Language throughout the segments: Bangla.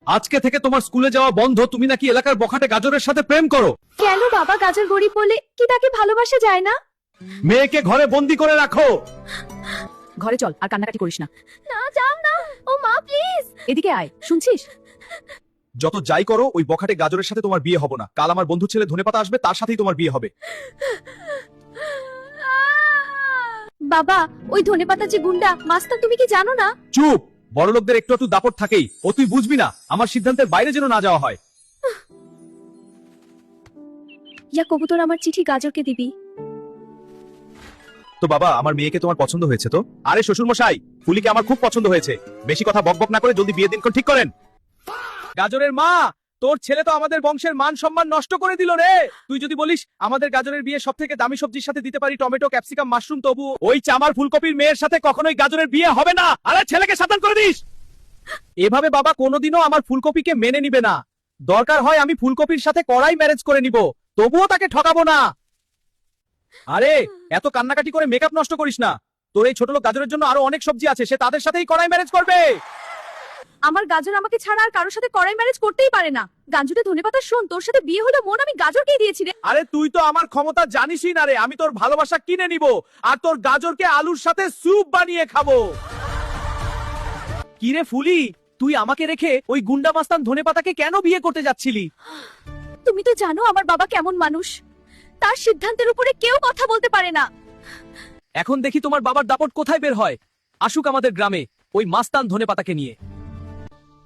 আজকে থেকে তোমার স্কুলে যাওয়া বন্ধ। তুমি নাকি এলাকার বখাটে গাজরের সাথে প্রেম করো। কেন বাবা, গাজর গরিব বলে কি তাকে ভালোবাসা যায় না? মেয়েকে ঘরে বন্দি করে রাখো। ঘরে চল, আর কান্নাকাটি করিস না। না যাও না, ও মা প্লিজ এদিকে আয়, শুনছিস? যত যাই করো, ওই বখাটে গাজরের সাথে তোমার বিয়ে হবে না। কাল আমার বন্ধু ছেলে ধনেপাতা আসবে, তার সাথেই তোমার বিয়ে হবে। বাবা, ওই ধনেপাতা যে গুন্ডা মাস্তান, তুমি কি জানো না? চুপ, বড় লোকদের একটু একটু দাপট থাকেই। ও তুই বুঝবি না, আমার সিদ্ধান্তের বাইরে যেন না যাওয়া হয়। ইয়া কবুতর, আমার চিঠি গাজরকে দিবি। তো বাবা, আমার মেয়েকে তোমার পছন্দ হয়েছে তো? আরে শ্বশুর মশাই, ফুলিকে আমার খুব পছন্দ হয়েছে। বেশি কথা বকবক না করে জলদি বিয়ের দিনক্ষণ ঠিক করেন। গাজরের মা, তোর ছেলে তো আমাদের বংশের মান সম্মান নষ্ট করে দিল রে। তুই যদি বলিস আমাদের গাজরের বিয়ে সব থেকে দামি সবজির সাথে দিতে পারি টমেটো, ক্যাপসিকাম, মাশরুম, তবু ওই চামার ফুলকপির মেয়ের সাথে কখনোই গাজরের বিয়ে হবে না। আরে ছেলেকে সাবধান করে দিস। এভাবে বাবা কোনোদিনও আমার ফুলকপিকে মেনে নিবে না। দরকার হয় আমি ফুলকপির সাথে কড়াই ম্যারেজ করে নিব, তবুও তাকে ঠকাবো না। আরে এত কান্নাকাটি করে মেকআপ নষ্ট করিস না। তোর এই ছোট লোক গাজরের জন্য আরো অনেক সবজি আছে, সে তাদের সাথেই কড়াই ম্যারেজ করবে। আমার গাজর আমাকে ছাড়া আর কারোর সাথে কড়াই ম্যারেজ করতেই পারে না। গাঞ্জুতে ধনেপাতা শোন, তোর সাথে বিয়ে হলো মন, আমি গাজরকেই দিয়েছি রে। আরে তুই তো আমার ক্ষমতা জানিসই না রে। আমি তোর ভালোবাসা কিনে নিব, আর তোর গাজরকে আলুর সাথে স্যুপ বানিয়ে খাবো। কি রে ফুলি, তুই আমাকে রেখে ওই গুন্ডা মাস্তান ধনেপাতাকে কেন বিয়ে করতে যাচ্ছিলি? তুমি তো জানো আমার বাবা কেমন মানুষ, তার সিদ্ধান্তের উপরে কেউ কথা বলতে পারে না। এখন দেখি তোমার বাবার দাপট কোথায় বের হয়। আসুক আমাদের গ্রামে ওই মাস্তান ধনেপাতাকে নিয়ে।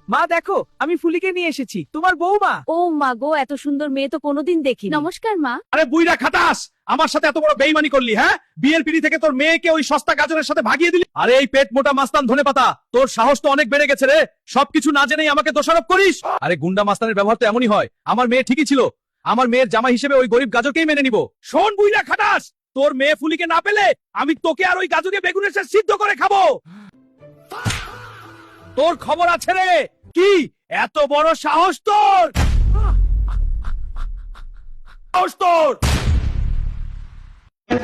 মা দেখো, আমি ফুলিকে নিয়ে এসেছি, তোমার বউমা। ও মা গো, এত সুন্দর মেয়ে তো কোনোদিন দেখিনি। নমস্কার মা। আরে বুইড়া খাটাস, আমার সাথে এত বড় বেইমানি করলি? হ্যাঁ, বিয়ের পিড়ি থেকে তোর মেয়েকে ওই সস্তা গাজরের সাথে ভাগিয়ে দিলি। আরে এই পেট মোটা মাস্তান ধনেপাতা, তোর সাহস তো অনেক বেড়ে গেছে রে। সবকিছু না জেনেই আমাকে দোষারোপ করিস। আরে গুন্ডা মাস্তানের ব্যবহার তো এমনই হয়। আমার মেয়ে ঠিকই ছিল, আমার মেয়ের জামাই হিসেবে ওই গরিব গাজরকেই মেনে নিব। শোন বুইড়া খাটাস, তোর মেয়ে ফুলিকে না পেলে আমি তোকে আর ওই গাজরে বেগুনের সাথে সিদ্ধ করে খাবো। তোর খবর আছে রে। কি এত বড় সাহস তোর? সাহস তোর?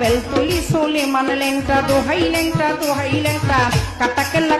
Bel tuli sole man lenta do hai lenta kata kella